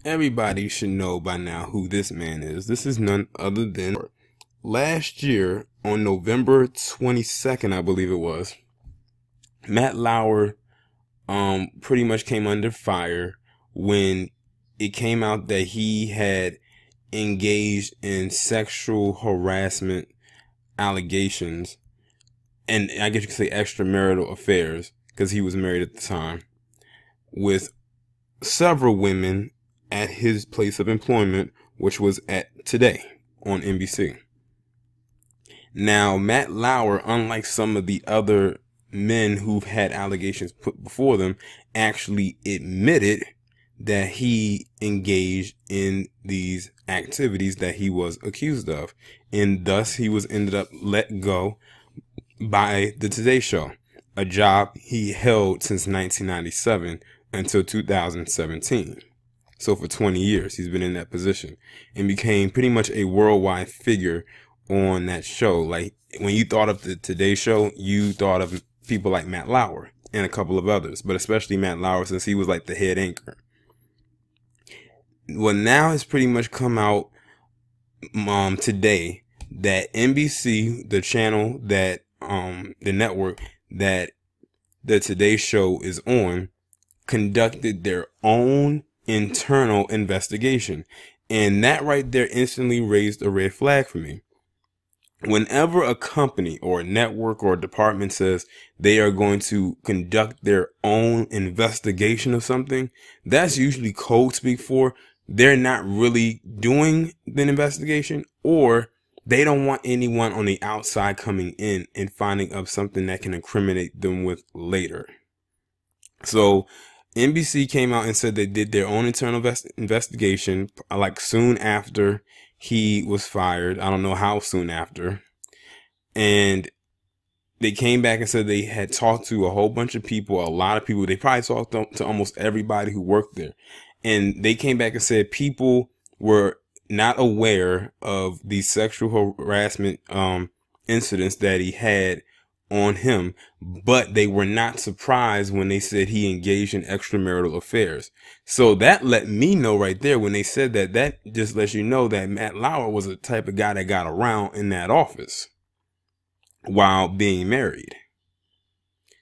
Everybody should know by now who this man is. This is none other than last year on November 22nd, I believe it was. Matt Lauer pretty much came under fire when it came out that he had engaged in sexual harassment allegations, and I guess you could say extramarital affairs, because he was married at the time, with several women at his place of employment, which was at Today on NBC. Now, Matt Lauer, unlike some of the other men who've had allegations put before them, actually admitted that he engaged in these activities that he was accused of, and thus he was ended up let go by the Today Show, a job he held since 1997 until 2017. So for 20 years, he's been in that position and became pretty much a worldwide figure on that show. Like, when you thought of the Today Show, you thought of people like Matt Lauer and a couple of others, but especially Matt Lauer, since he was like the head anchor. Well, now it's pretty much come out today that NBC, the channel that the network that the Today Show is on, conducted their own internal investigation, and that right there instantly raised a red flag for me. Whenever a company or a network or a department says they are going to conduct their own investigation of something, that's usually code speak for they're not really doing the investigation, or they don't want anyone on the outside coming in and finding up something that can incriminate them with later. So NBC came out and said they did their own internal investigation, like soon after he was fired. I don't know how soon after. And they came back and said they had talked to a whole bunch of people, a lot of people. They probably talked to almost everybody who worked there. And they came back and said people were not aware of the sexual harassment incidents that he had on him, but they were not surprised when they said he engaged in extramarital affairs. So that let me know right there, when they said that, that just lets you know that Matt Lauer was the type of guy that got around in that office while being married.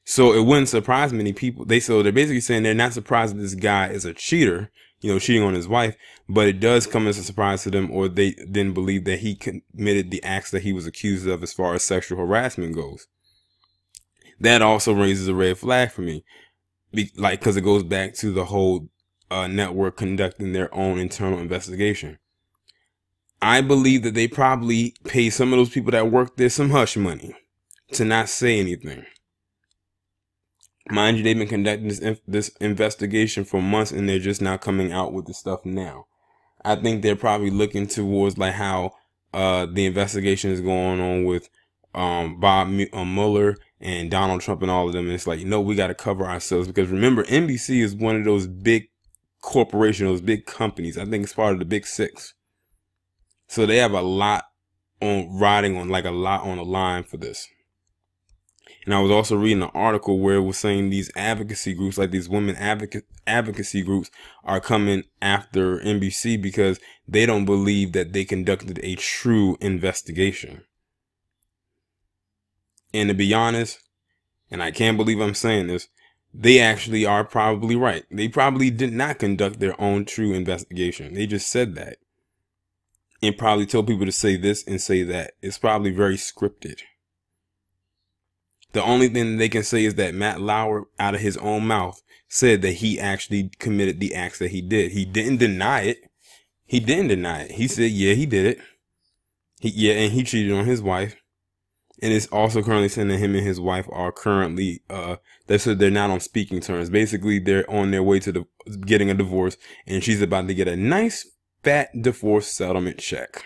So it wouldn't surprise many people. They're basically saying they're not surprised that this guy is a cheater, cheating on his wife, but it does come as a surprise to them, or they didn't believe that he committed the acts that he was accused of as far as sexual harassment goes. That also raises a red flag for me, because it goes back to the whole network conducting their own internal investigation. I believe that they probably pay some of those people that work there some hush money to not say anything. Mind you, they've been conducting this investigation for months, and they're just now coming out with the stuff now. I think they're probably looking towards like how the investigation is going on with Bob Mueller and Donald Trump and all of them. And it's like, we got to cover ourselves, because remember, NBC is one of those big corporations, those big companies. I think it's part of the big six. So they have a lot riding on the line for this. And I was also reading an article where it was saying these advocacy groups, like these women advocacy groups, are coming after NBC because they don't believe that they conducted a true investigation. And to be honest, and I can't believe I'm saying this, they actually are probably right. They probably did not conduct their own true investigation. They just said that, and probably told people to say this and say that. It's probably very scripted. The only thing they can say is that Matt Lauer, out of his own mouth, said that he actually committed the acts that he did. He didn't deny it. He said, yeah, he did it. And he cheated on his wife. And it's also currently saying that him and his wife are currently, they said they're not on speaking terms. Basically, they're on their way to getting a divorce, and she's about to get a nice fat divorce settlement check.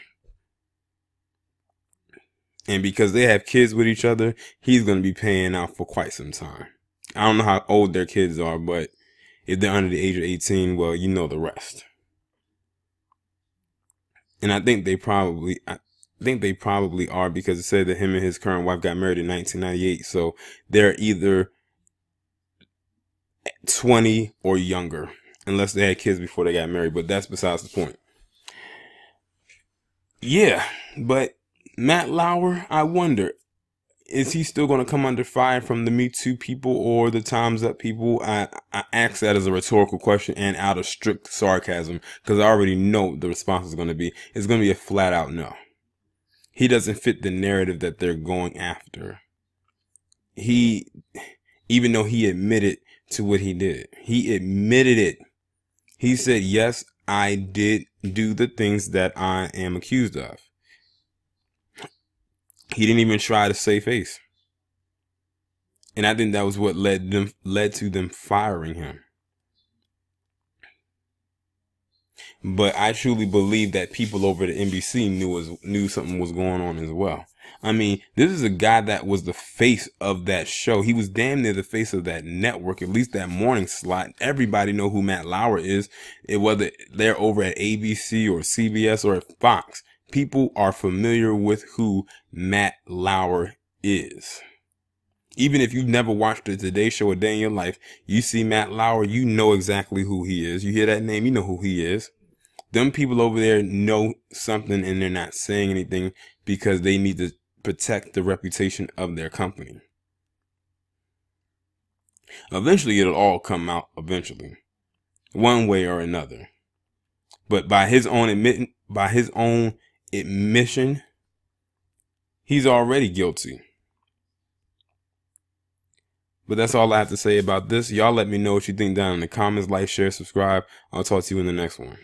And because they have kids with each other, he's going to be paying out for quite some time. I don't know how old their kids are, but if they're under the age of 18, well, you know the rest. And I think they probably are, because it said that him and his current wife got married in 1998. So they're either 20 or younger. unless they had kids before they got married, but that's besides the point. Yeah, but Matt Lauer, I wonder, is he still going to come under fire from the Me Too people or the Time's Up people? I ask that as a rhetorical question and out of strict sarcasm, because I already know what the response is going to be. It's going to be a flat out no. He doesn't fit the narrative that they're going after. Even though he admitted to what he did, he admitted it. He said, yes, I did do the things that I am accused of. He didn't even try to save face. And I think that was what led to them firing him. But I truly believe that people over at NBC knew something was going on as well. I mean, this is a guy that was the face of that show. He was damn near the face of that network, at least that morning slot. Everybody know who Matt Lauer is. Whether they're over at ABC or CBS or at Fox, people are familiar with who Matt Lauer is. Even if you've never watched the Today Show a day in your life, you see Matt Lauer, you know exactly who he is. You hear that name, you know who he is. Them people over there know something and they're not saying anything because they need to protect the reputation of their company. Eventually, it'll all come out eventually, one way or another. But by his own admission, he's already guilty. But that's all I have to say about this. Y'all let me know what you think down in the comments. Like, share, subscribe. I'll talk to you in the next one.